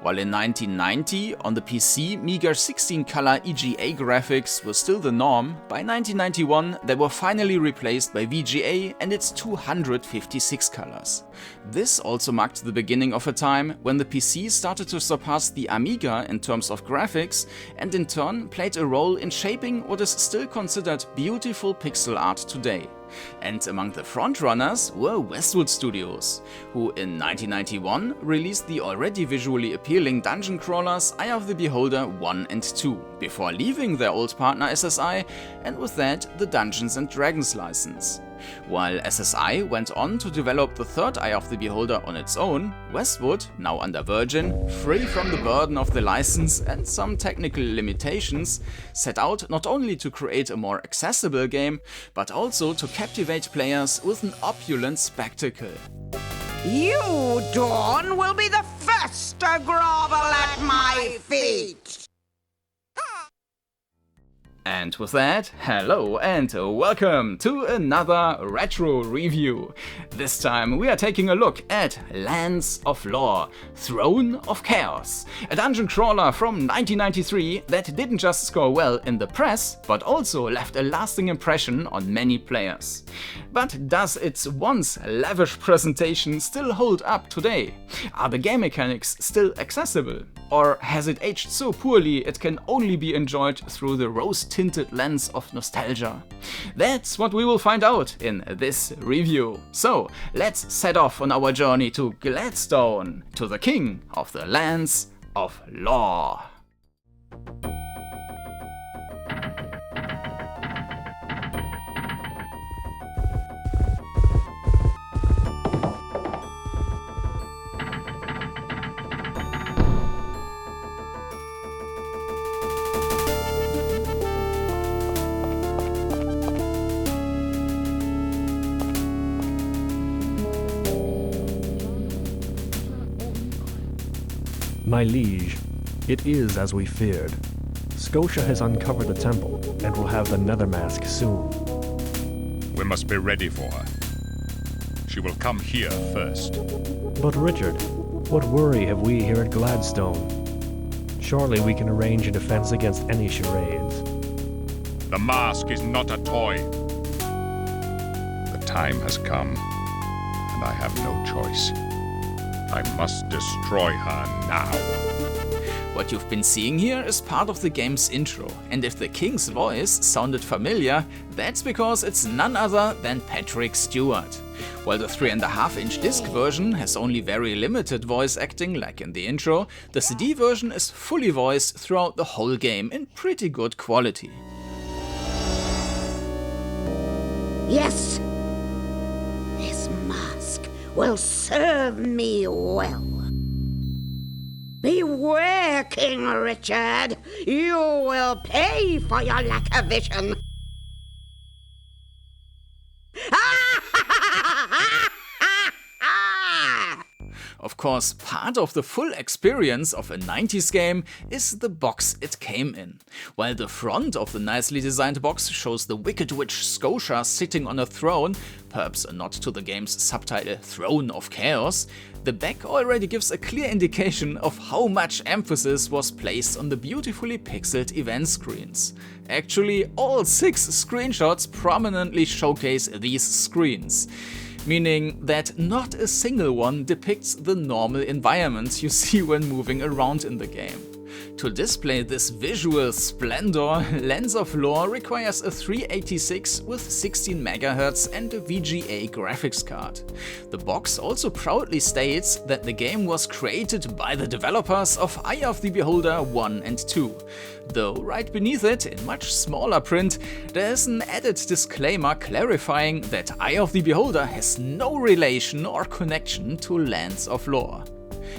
While in 1990, on the PC, meager 16-color EGA graphics were still the norm, by 1991 they were finally replaced by VGA and its 256 colors. This also marked the beginning of a time when the PC started to surpass the Amiga in terms of graphics, and in turn played a role in shaping what is still considered beautiful pixel art today. And among the frontrunners were Westwood Studios, who in 1991 released the already visually appealing dungeon crawlers Eye of the Beholder 1 and 2, before leaving their old partner SSI, and with that the Dungeons & Dragons license. While SSI went on to develop the third Eye of the Beholder on its own, Westwood, now under Virgin, free from the burden of the license and some technical limitations, set out not only to create a more accessible game, but also to captivate players with an opulent spectacle. You, Dawn, will be the first to grovel at my feet! And with that, hello and welcome to another retro review. This time we are taking a look at Lands of Lore, Throne of Chaos, a dungeon crawler from 1993 that didn't just score well in the press, but also left a lasting impression on many players. But does its once lavish presentation still hold up today? Are the game mechanics still accessible? Or has it aged so poorly it can only be enjoyed through the rose-tinted lens of nostalgia? That's what we will find out in this review. So let's set off on our journey to Gladstone, to the king of the Lands of Lore. My liege, it is as we feared. Scotia has uncovered the temple and will have the Nether Mask soon. We must be ready for her. She will come here first. But Richard, what worry have we here at Gladstone? Surely we can arrange a defense against any charades. The mask is not a toy. The time has come, and I have no choice. I must destroy her now. What you've been seeing here is part of the game's intro, and if the king's voice sounded familiar, that's because it's none other than Patrick Stewart. While the 3.5-inch disc version has only very limited voice acting like in the intro, the CD version is fully voiced throughout the whole game in pretty good quality. Yes, this mask will serve me well. Beware, King Richard. You will pay for your lack of vision. Of course, part of the full experience of a 90s game is the box it came in. While the front of the nicely designed box shows the Wicked Witch Scotia sitting on a throne, perhaps a nod to the game's subtitle Throne of Chaos, the back already gives a clear indication of how much emphasis was placed on the beautifully pixeled event screens. Actually, all 6 screenshots prominently showcase these screens, meaning that not a single one depicts the normal environments you see when moving around in the game. To display this visual splendor, Lands of Lore requires a 386 with 16 MHz and a VGA graphics card. The box also proudly states that the game was created by the developers of Eye of the Beholder 1 and 2. Though right beneath it, in much smaller print, there's an added disclaimer clarifying that Eye of the Beholder has no relation or connection to Lands of Lore.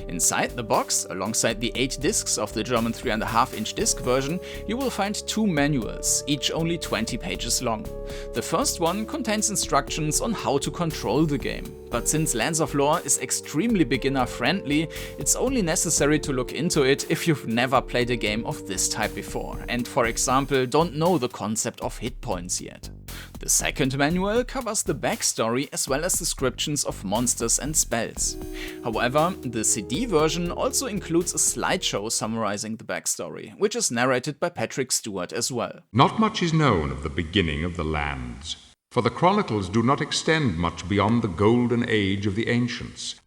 Inside the box, alongside the 8 discs of the German 3.5-inch disc version, you will find 2 manuals, each only 20 pages long. The first one contains instructions on how to control the game, but since Lands of Lore is extremely beginner-friendly, it's only necessary to look into it if you've never played a game of this type before, and for example don't know the concept of hit points yet. The second manual covers the backstory as well as descriptions of monsters and spells. However, the CD version also includes a slideshow summarizing the backstory, which is narrated by Patrick Stewart as well. Not much is known of the beginning of the lands, for the chronicles do not extend much beyond the golden age of the ancients.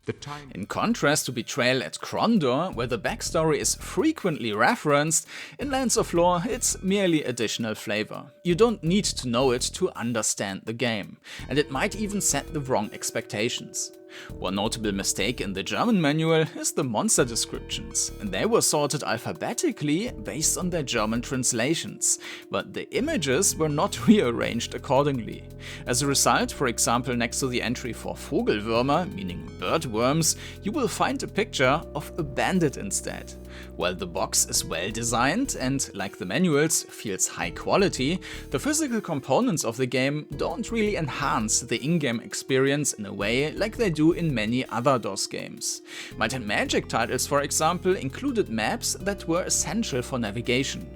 In contrast to Betrayal at Kordanor, where the backstory is frequently referenced, in Lands of Lore it's merely additional flavor. You don't need to know it to understand the game, and it might even set the wrong expectations. One notable mistake in the German manual is the monster descriptions. They were sorted alphabetically based on their German translations, but the images were not rearranged accordingly. As a result, for example, next to the entry for Vogelwürmer, meaning birdworms, you will find a picture of a bandit instead. While the box is well designed and, like the manuals, feels high quality, the physical components of the game don't really enhance the in-game experience in a way like they do in many other DOS games. Might and Magic titles, for example, included maps that were essential for navigation.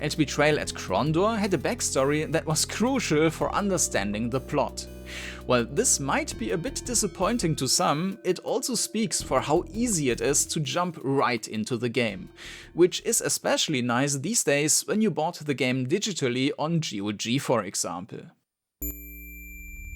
And Betrayal at Kordanor had a backstory that was crucial for understanding the plot. While this might be a bit disappointing to some, it also speaks for how easy it is to jump right into the game, which is especially nice these days when you bought the game digitally on GOG, for example.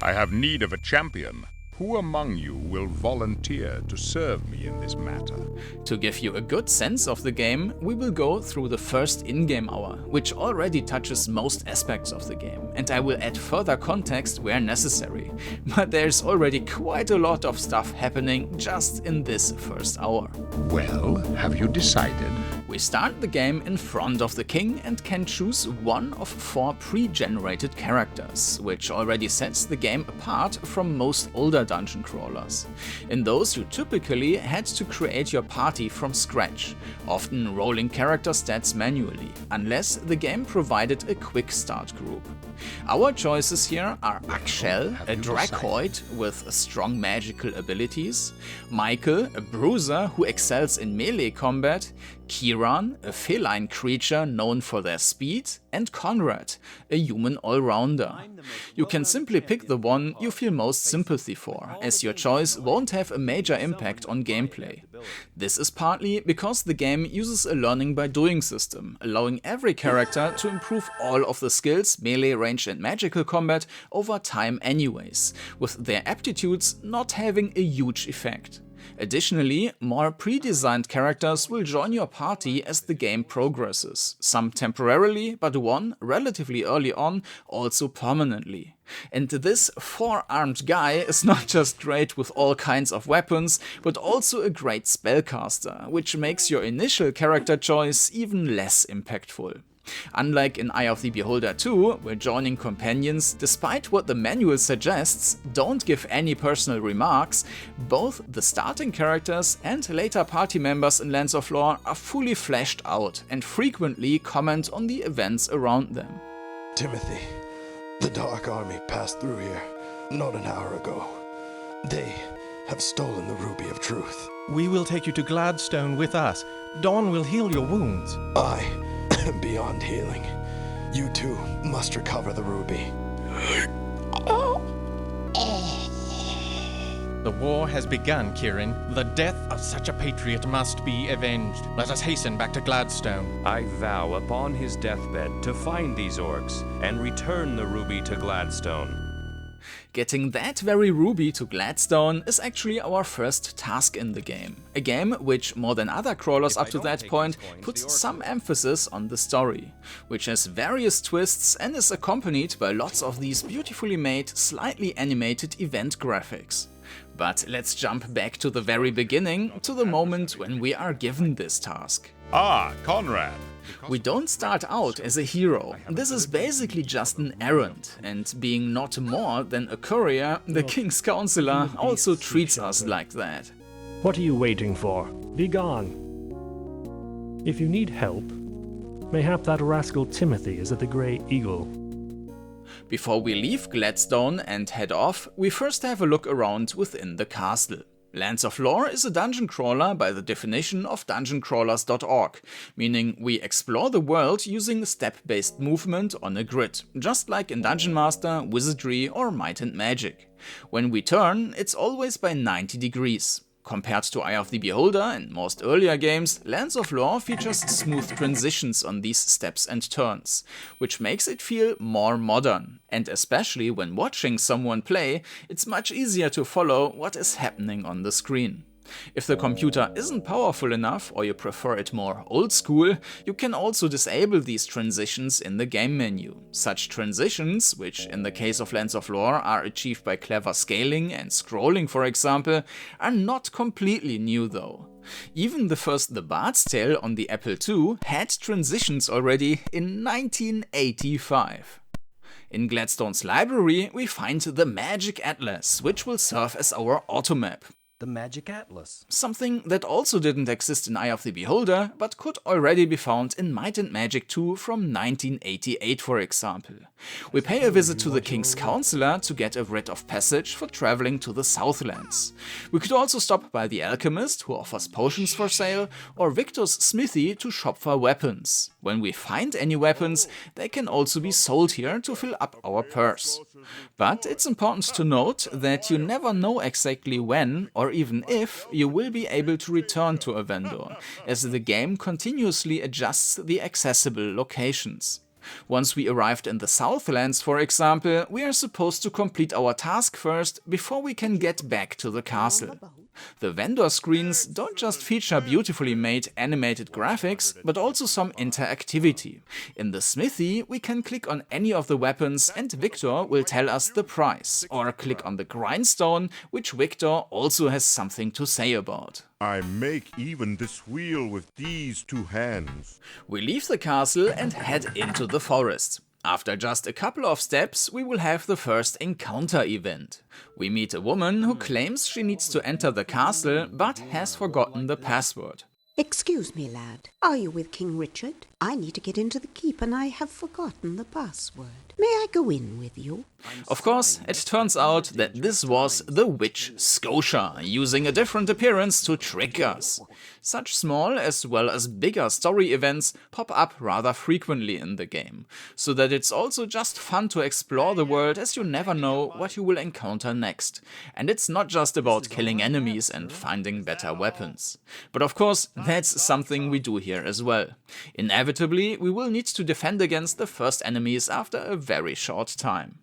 I have need of a champion. Who among you will volunteer to serve me in this matter? To give you a good sense of the game, we will go through the first in-game hour, which already touches most aspects of the game, and I will add further context where necessary. But there's already quite a lot of stuff happening just in this first hour. Well, have you decided? We start the game in front of the king and can choose one of 4 pre-generated characters, which already sets the game apart from most older dungeon crawlers. In those, you typically had to create your party from scratch, often rolling character stats manually, unless the game provided a quick start group. Our choices here are Akshel, a Dracoid with strong magical abilities, Michael, a bruiser who excels in melee combat, Kiran, a feline creature known for their speed, and Conrad, a human all-rounder. You can simply pick the one you feel most sympathy for, as your choice won't have a major impact on gameplay. This is partly because the game uses a learning by doing system, allowing every character to improve all of the skills, melee, ranged and magical combat, over time anyways, with their aptitudes not having a huge effect. Additionally, more pre-designed characters will join your party as the game progresses, some temporarily, but one, relatively early on, also permanently. And this 4-armed guy is not just great with all kinds of weapons, but also a great spellcaster, which makes your initial character choice even less impactful. Unlike in Eye of the Beholder 2, where joining companions, despite what the manual suggests, don't give any personal remarks, both the starting characters and later party members in Lands of Lore are fully fleshed out and frequently comment on the events around them. Timothy, the Dark Army passed through here not an hour ago. They have stolen the Ruby of Truth. We will take you to Gladstone with us. Dawn will heal your wounds. I am beyond healing. You too must recover the Ruby. The war has begun, Kirin. The death of such a patriot must be avenged. Let us hasten back to Gladstone. I vow upon his deathbed to find these orcs and return the ruby to Gladstone. Getting that very ruby to Gladstone is actually our first task in the game. A game which, more than other crawlers up to that point, puts some emphasis on the story, which has various twists and is accompanied by lots of these beautifully made, slightly animated event graphics. But let's jump back to the very beginning, to the moment when we are given this task. Ah, Conrad! We don't start out as a hero. This is basically just an errand, and being not more than a courier, the King's Counselor also treats us like that. What are you waiting for? Be gone. If you need help, mayhap that rascal Timothy is at the Grey Eagle. Before we leave Gladstone and head off, we first have a look around within the castle. Lands of Lore is a dungeon crawler by the definition of dungeoncrawlers.org, meaning we explore the world using step-based movement on a grid, just like in Dungeon Master, Wizardry or Might and Magic. When we turn, it's always by 90 degrees. Compared to Eye of the Beholder and most earlier games, Lands of Lore features smooth transitions on these steps and turns, which makes it feel more modern. And especially when watching someone play, it's much easier to follow what is happening on the screen. If the computer isn't powerful enough or you prefer it more old school, you can also disable these transitions in the game menu. Such transitions, which in the case of Lands of Lore are achieved by clever scaling and scrolling for example, are not completely new though. Even the first The Bard's Tale on the Apple II had transitions already in 1985. In Gladstone's library we find the Magic Atlas, which will serve as our automap. The Magic Atlas. Something that also didn't exist in Eye of the Beholder, but could already be found in Might and Magic 2 from 1988 for example. We pay a visit to the King's Counselor to get a writ of passage for traveling to the Southlands. We could also stop by the Alchemist, who offers potions for sale, or Victor's smithy to shop for weapons. When we find any weapons, they can also be sold here to fill up our purse. But it's important to note that you never know exactly when or even if you will be able to return to a vendor, as the game continuously adjusts the accessible locations. Once we arrived in the Southlands, for example, we are supposed to complete our task first before we can get back to the castle. The vendor screens don't just feature beautifully made animated graphics, but also some interactivity. In the smithy, we can click on any of the weapons and Victor will tell us the price, or click on the grindstone, which Victor also has something to say about. I make even this wheel with these two hands. We leave the castle and head into the forest. After just a couple of steps, we will have the first encounter event. We meet a woman who claims she needs to enter the castle, but has forgotten the password. Excuse me, lad. Are you with King Richard? I need to get into the keep and I have forgotten the password. May I go in with you? Of course, it turns out that this was the witch Scotia, using a different appearance to trick us. Such small as well as bigger story events pop up rather frequently in the game, so that it's also just fun to explore the world as you never know what you will encounter next. And it's not just about killing enemies and finding better weapons. But of course, that's something we do here as well. Inevitably, we will need to defend against the first enemies after a very short time.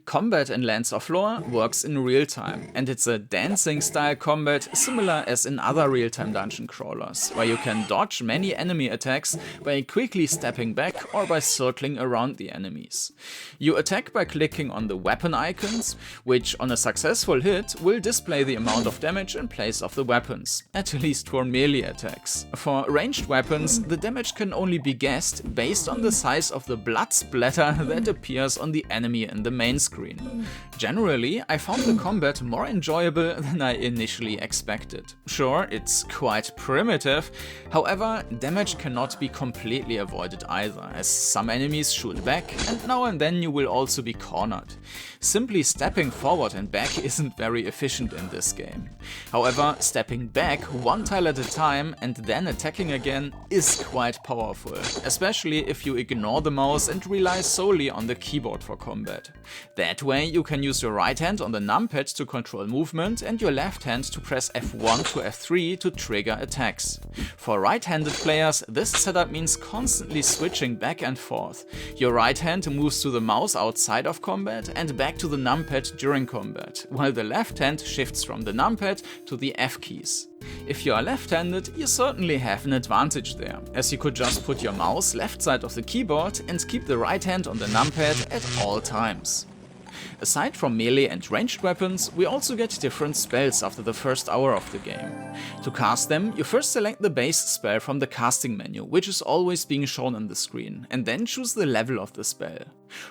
Combat in Lands of Lore works in real time, and it's a dancing style combat similar as in other real-time dungeon crawlers, where you can dodge many enemy attacks by quickly stepping back or by circling around the enemies. You attack by clicking on the weapon icons, which on a successful hit will display the amount of damage in place of the weapons, at least for melee attacks. For ranged weapons, the damage can only be guessed based on the size of the blood splatter that appears on the enemy in the main screen. Generally, I found the combat more enjoyable than I initially expected. Sure, it's quite primitive, however, damage cannot be completely avoided either, as some enemies shoot back and now and then you will also be cornered. Simply stepping forward and back isn't very efficient in this game. However, stepping back one tile at a time and then attacking again is quite powerful, especially if you ignore the mouse and rely solely on the keyboard for combat. That way you can use your right hand on the numpad to control movement and your left hand to press F1 to F3 to trigger attacks. For right-handed players, this setup means constantly switching back and forth. Your right hand moves to the mouse outside of combat and back to the numpad during combat, while the left hand shifts from the numpad to the F keys. If you are left-handed, you certainly have an advantage there, as you could just put your mouse left side of the keyboard and keep the right hand on the numpad at all times. Aside from melee and ranged weapons, we also get different spells after the first hour of the game. To cast them, you first select the base spell from the casting menu, which is always being shown on the screen, and then choose the level of the spell.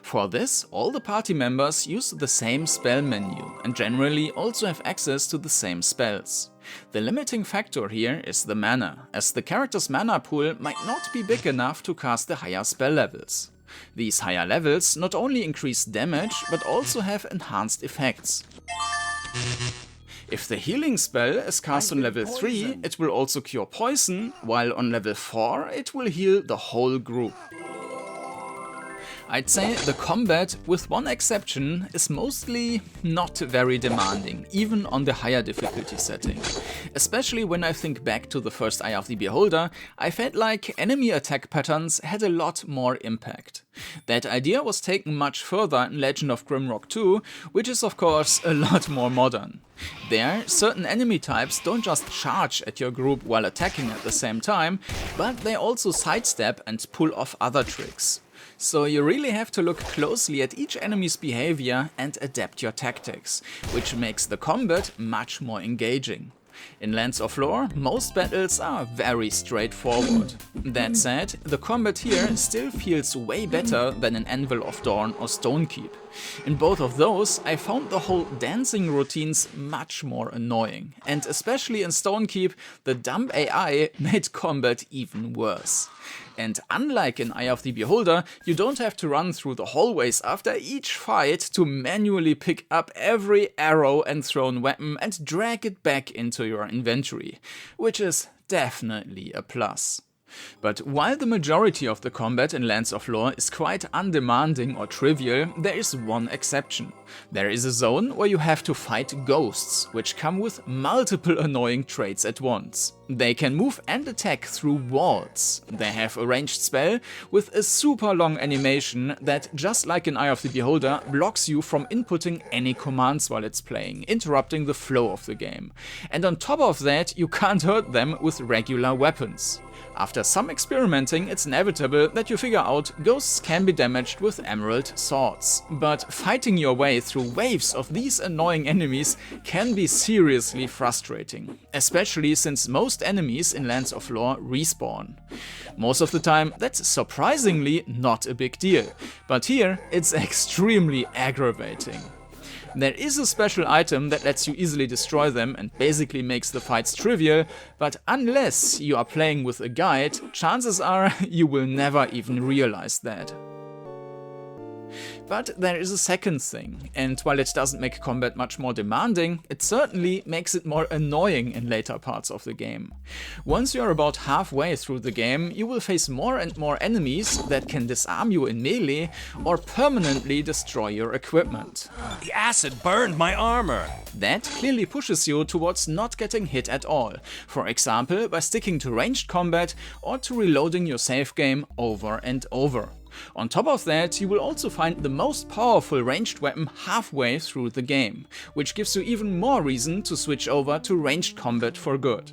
For this, all the party members use the same spell menu, and generally also have access to the same spells. The limiting factor here is the mana, as the character's mana pool might not be big enough to cast the higher spell levels. These higher levels not only increase damage, but also have enhanced effects. If the healing spell is cast on level 3, it will also cure poison, while on level 4 it will heal the whole group. I'd say the combat, with one exception, is mostly not very demanding, even on the higher difficulty setting. Especially when I think back to the first Eye of the Beholder, I felt like enemy attack patterns had a lot more impact. That idea was taken much further in Legend of Grimrock 2, which is of course a lot more modern. There, certain enemy types don't just charge at your group while attacking at the same time, but they also sidestep and pull off other tricks. So you really have to look closely at each enemy's behavior and adapt your tactics, which makes the combat much more engaging. In Lands of Lore, most battles are very straightforward. That said, the combat here still feels way better than in Anvil of Dawn or Stonekeep. In both of those, I found the whole dancing routines much more annoying, and especially in Stonekeep, the dumb AI made combat even worse. And unlike in Eye of the Beholder, you don't have to run through the hallways after each fight to manually pick up every arrow and thrown weapon and drag it back into your inventory, which is definitely a plus. But while the majority of the combat in Lands of Lore is quite undemanding or trivial, there is one exception. There is a zone where you have to fight ghosts, which come with multiple annoying traits at once. They can move and attack through walls. They have a ranged spell with a super long animation that, just like in Eye of the Beholder, blocks you from inputting any commands while it's playing, interrupting the flow of the game. And on top of that, you can't hurt them with regular weapons. After some experimenting, it's inevitable that you figure out ghosts can be damaged with emerald swords. But fighting your way through waves of these annoying enemies can be seriously frustrating, especially since most enemies in Lands of Lore respawn. Most of the time, that's surprisingly not a big deal, but here it's extremely aggravating. There is a special item that lets you easily destroy them and basically makes the fights trivial, but unless you are playing with a guide, chances are you will never even realize that. But there is a second thing, and while it doesn't make combat much more demanding, it certainly makes it more annoying in later parts of the game. Once you're about halfway through the game, you will face more and more enemies that can disarm you in melee or permanently destroy your equipment. The acid burned my armor! That clearly pushes you towards not getting hit at all, for example by sticking to ranged combat or to reloading your save game over and over. On top of that, you will also find the most powerful ranged weapon halfway through the game, which gives you even more reason to switch over to ranged combat for good.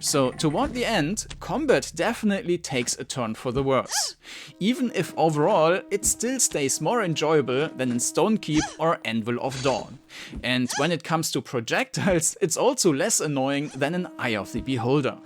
So toward the end, combat definitely takes a turn for the worse, even if overall it still stays more enjoyable than in Stonekeep or Anvil of Dawn. And when it comes to projectiles, it's also less annoying than in Eye of the Beholder.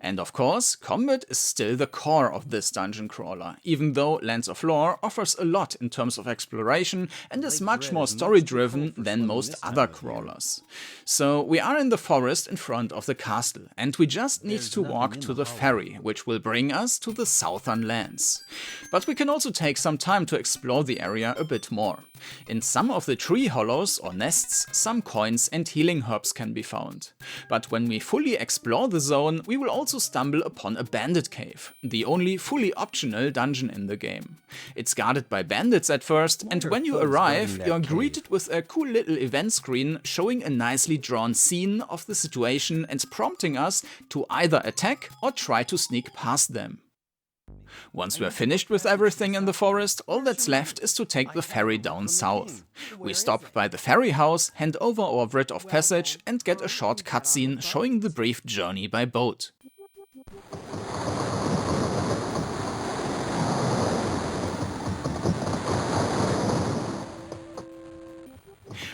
And of course, combat is still the core of this dungeon crawler, even though Lands of Lore offers a lot in terms of exploration and is much more story-driven than most other crawlers. So we are in the forest in front of the castle, and we just need to walk to the ferry, which will bring us to the southern lands. But we can also take some time to explore the area a bit more. In some of the tree hollows or nests, some coins and healing herbs can be found. But when we fully explore the zone, we will also stumble upon a bandit cave, the only fully optional dungeon in the game. It's guarded by bandits at first, and when you arrive, you're greeted with a cool little event screen showing a nicely drawn scene of the situation and prompting us to either attack or try to sneak past them. Once we're finished with everything in the forest, all that's left is to take the ferry down south. We stop by the ferry house, hand over our writ of passage and get a short cutscene showing the brief journey by boat.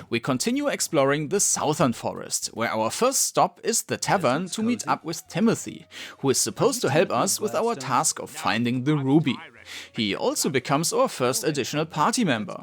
We continue exploring the southern forest, where our first stop is the tavern to meet up with Timothy, who is supposed to help us with our task of finding the ruby. He also becomes our first additional party member,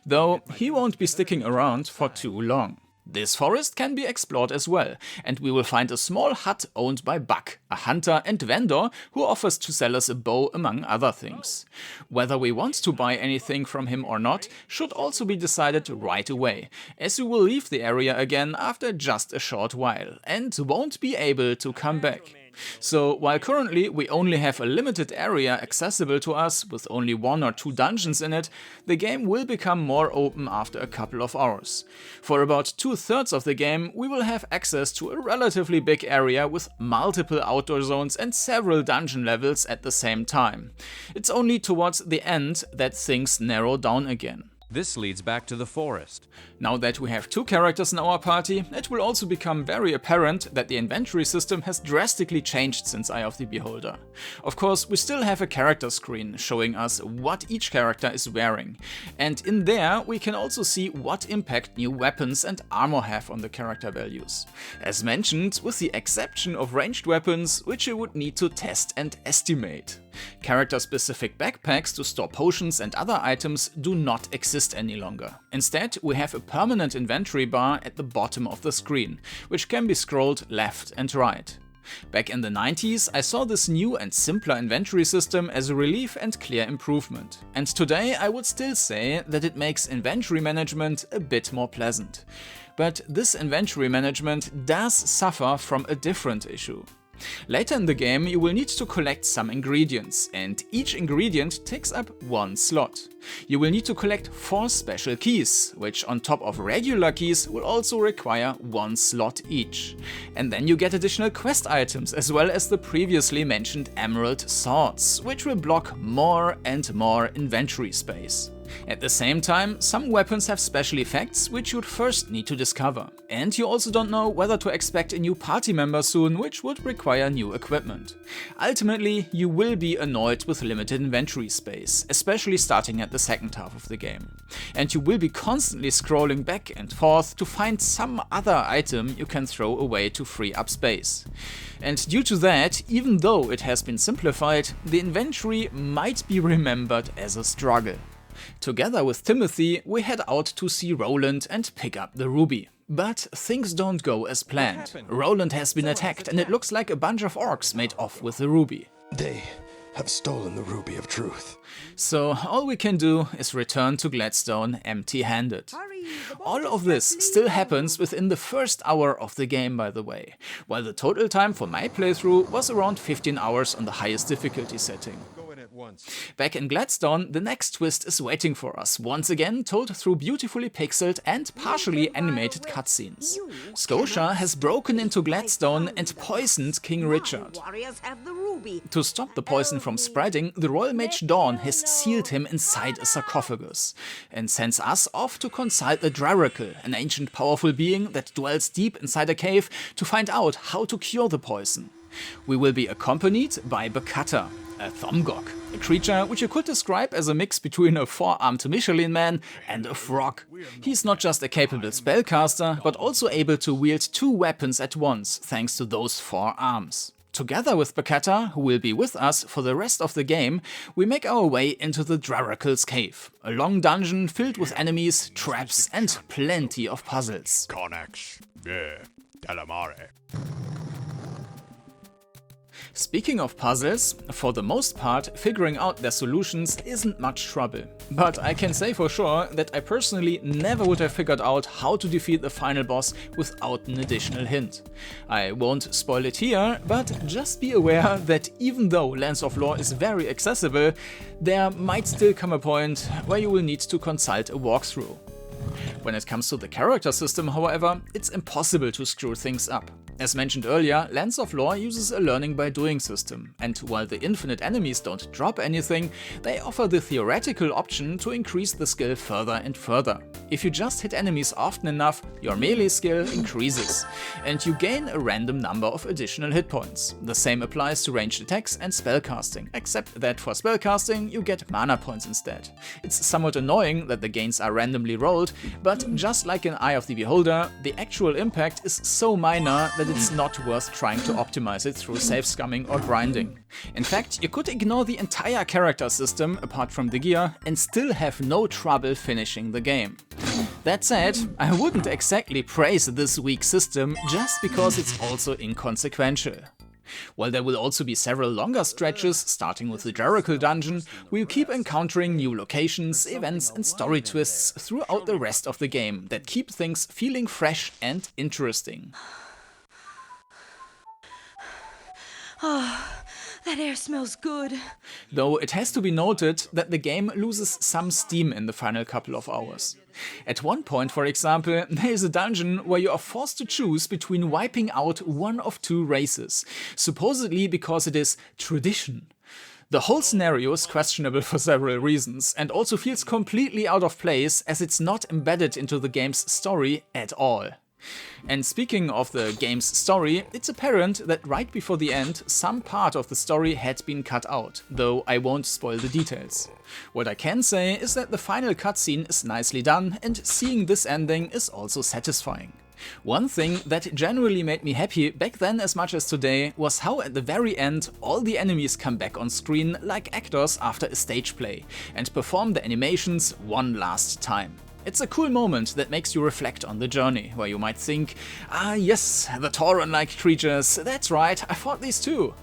though he won't be sticking around for too long. This forest can be explored as well, and we will find a small hut owned by Buck, a hunter and vendor who offers to sell us a bow among other things. Whether we want to buy anything from him or not should also be decided right away, as we will leave the area again after just a short while, and won't be able to come back. So, while currently we only have a limited area accessible to us with only 1 or 2 dungeons in it, the game will become more open after a couple of hours. For about 2/3 of the game we will have access to a relatively big area with multiple outdoor zones and several dungeon levels at the same time. It's only towards the end that things narrow down again. This leads back to the forest. Now that we have 2 characters in our party, it will also become very apparent that the inventory system has drastically changed since Eye of the Beholder. Of course, we still have a character screen showing us what each character is wearing, and in there we can also see what impact new weapons and armor have on the character values. As mentioned, with the exception of ranged weapons, which you would need to test and estimate. Character-specific backpacks to store potions and other items do not exist any longer. Instead, we have a permanent inventory bar at the bottom of the screen, which can be scrolled left and right. Back in the 90s, I saw this new and simpler inventory system as a relief and clear improvement. And today I would still say that it makes inventory management a bit more pleasant. But this inventory management does suffer from a different issue. Later in the game you will need to collect some ingredients, and each ingredient takes up 1 slot. You will need to collect 4 special keys, which on top of regular keys will also require 1 slot each. And then you get additional quest items as well as the previously mentioned emerald swords, which will block more and more inventory space. At the same time, some weapons have special effects which you'd first need to discover. And you also don't know whether to expect a new party member soon, which would require new equipment. Ultimately, you will be annoyed with limited inventory space, especially starting at the second half of the game. And you will be constantly scrolling back and forth to find some other item you can throw away to free up space. And due to that, even though it has been simplified, the inventory might be remembered as a struggle. Together with Timothy, we head out to see Roland and pick up the ruby. But things don't go as planned. Roland has been attacked and it looks like a bunch of orcs made off with the ruby. They have stolen the ruby of truth. So all we can do is return to Gladstone empty-handed. All of this still happens within the first hour of the game, by the way, while the total time for my playthrough was around 15 hours on the highest difficulty setting. Back in Gladstone, the next twist is waiting for us, once again told through beautifully pixeled and partially animated cutscenes. Scotia has broken into Gladstone and poisoned King Richard. To stop the poison from spreading, the Royal Mage Dawn has sealed him inside a sarcophagus, and sends us off to consult the Drarakil, an ancient powerful being that dwells deep inside a cave to find out how to cure the poison. We will be accompanied by Bakata, a Thomgok, a creature which you could describe as a mix between a 4-armed Michelin man and a frog. He's not just a capable spellcaster, but also able to wield 2 weapons at once, thanks to those 4 arms. Together with Bakata, who will be with us for the rest of the game, we make our way into the Drarakil's cave, a long dungeon filled with enemies, traps and plenty of puzzles. Connex. Calamare. Speaking of puzzles, for the most part, figuring out their solutions isn't much trouble. But I can say for sure that I personally never would have figured out how to defeat the final boss without an additional hint. I won't spoil it here, but just be aware that even though Lands of Lore is very accessible, there might still come a point where you will need to consult a walkthrough. When it comes to the character system, however, it's impossible to screw things up. As mentioned earlier, Lands of Lore uses a learning by doing system, and while the infinite enemies don't drop anything, they offer the theoretical option to increase the skill further and further. If you just hit enemies often enough, your melee skill increases, and you gain a random number of additional hit points. The same applies to ranged attacks and spellcasting, except that for spellcasting you get mana points instead. It's somewhat annoying that the gains are randomly rolled, but just like in Eye of the Beholder, the actual impact is so minor that it's not worth trying to optimize it through save scumming or grinding. In fact, you could ignore the entire character system, apart from the gear, and still have no trouble finishing the game. That said, I wouldn't exactly praise this weak system just because it's also inconsequential. While there will also be several longer stretches, starting with the Jericho dungeon, we'll keep encountering new locations, events and story twists throughout the rest of the game that keep things feeling fresh and interesting. That air smells good. Though it has to be noted that the game loses some steam in the final couple of hours. At one point, for example, there is a dungeon where you are forced to choose between wiping out one of two races, supposedly because it is tradition. The whole scenario is questionable for several reasons, and also feels completely out of place as it's not embedded into the game's story at all. And speaking of the game's story, it's apparent that right before the end, some part of the story had been cut out, though I won't spoil the details. What I can say is that the final cutscene is nicely done, and seeing this ending is also satisfying. One thing that genuinely made me happy back then as much as today was how at the very end all the enemies come back on screen like actors after a stage play, and perform the animations one last time. It's a cool moment that makes you reflect on the journey, where you might think, ah yes, the Tauren-like creatures, that's right, I fought these too.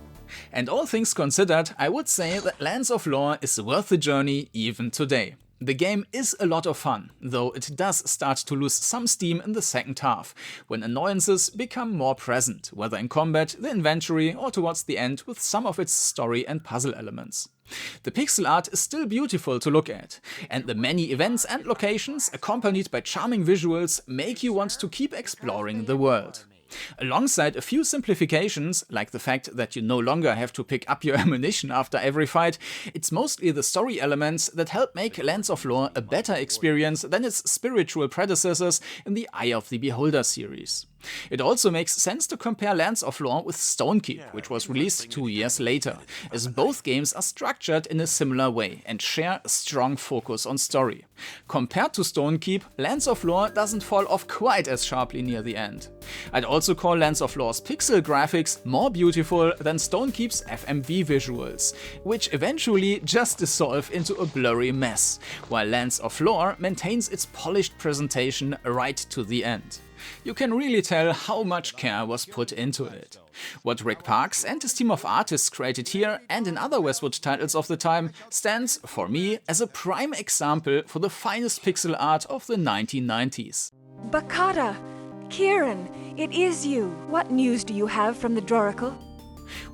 And all things considered, I would say that Lands of Lore is worth the journey even today. The game is a lot of fun, though it does start to lose some steam in the second half, when annoyances become more present, whether in combat, the inventory, or towards the end with some of its story and puzzle elements. The pixel art is still beautiful to look at, and the many events and locations, accompanied by charming visuals, make you want to keep exploring the world. Alongside a few simplifications, like the fact that you no longer have to pick up your ammunition after every fight, it's mostly the story elements that help make Lands of Lore a better experience than its spiritual predecessors in the Eye of the Beholder series. It also makes sense to compare Lands of Lore with Stonekeep, which was released 2 years later, as both games are structured in a similar way and share a strong focus on story. Compared to Stonekeep, Lands of Lore doesn't fall off quite as sharply near the end. I'd also call Lands of Lore's pixel graphics more beautiful than Stonekeep's FMV visuals, which eventually just dissolve into a blurry mess, while Lands of Lore maintains its polished presentation right to the end. You can really tell how much care was put into it. What Rick Parks and his team of artists created here and in other Westwood titles of the time stands, for me, as a prime example for the finest pixel art of the 1990s. Bakata! Kieran, it is you. What news do you have from the Droracle?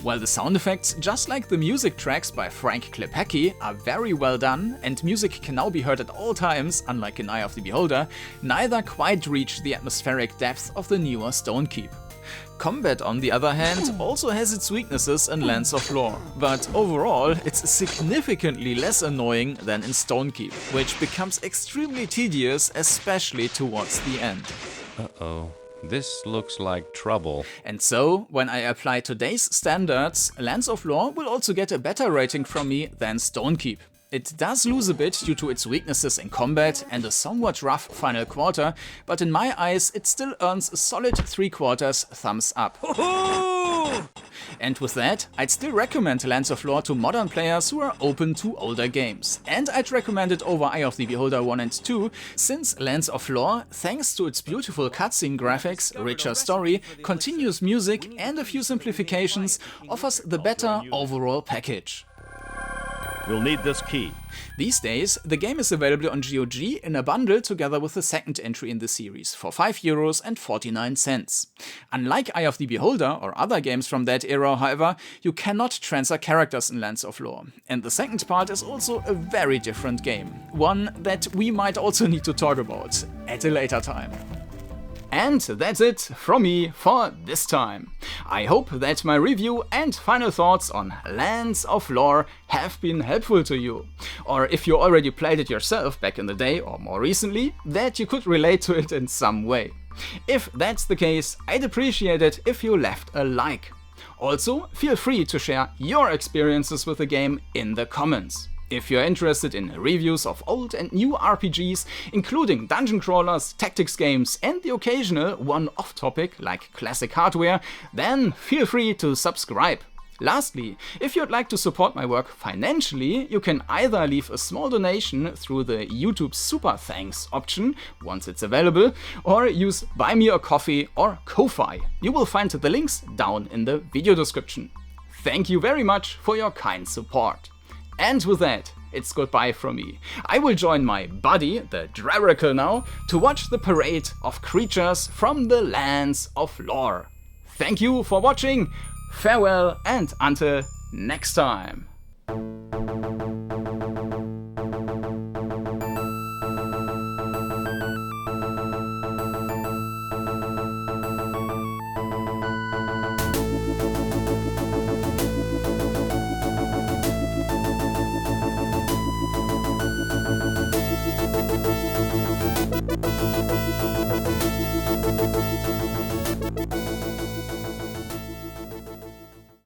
While the sound effects, just like the music tracks by Frank Klepacki, are very well done, and music can now be heard at all times, unlike in Eye of the Beholder, neither quite reach the atmospheric depth of the newer Stonekeep. Combat, on the other hand, also has its weaknesses in Lands of Lore, but overall it's significantly less annoying than in Stonekeep, which becomes extremely tedious, especially towards the end. Uh-oh. This looks like trouble. And so, when I apply today's standards, Lands of Lore will also get a better rating from me than Stonekeep. It does lose a bit due to its weaknesses in combat and a somewhat rough final quarter, but in my eyes it still earns a solid 3/4 thumbs up. And with that, I'd still recommend Lands of Lore to modern players who are open to older games. And I'd recommend it over Eye of the Beholder 1 and 2, since Lands of Lore, thanks to its beautiful cutscene graphics, richer story, continuous music and a few simplifications, offers the better overall package. We'll need this key. These days, the game is available on GOG in a bundle together with the second entry in the series for €5.49. Unlike Eye of the Beholder or other games from that era, however, you cannot transfer characters in Lands of Lore. And the second part is also a very different game. One that we might also need to talk about at a later time. And that's it from me for this time. I hope that my review and final thoughts on Lands of Lore have been helpful to you. Or if you already played it yourself back in the day or more recently, that you could relate to it in some way. If that's the case, I'd appreciate it if you left a like. Also, feel free to share your experiences with the game in the comments. If you're interested in reviews of old and new RPGs, including dungeon crawlers, tactics games, and the occasional one off topic like classic hardware, then feel free to subscribe. Lastly, if you'd like to support my work financially, you can either leave a small donation through the YouTube Super Thanks option, once it's available, or use Buy Me a Coffee or Ko-Fi. You will find the links down in the video description. Thank you very much for your kind support. And with that, it's goodbye from me. I will join my buddy, the Draracle now, to watch the parade of creatures from the lands of lore. Thank you for watching. Farewell and until next time.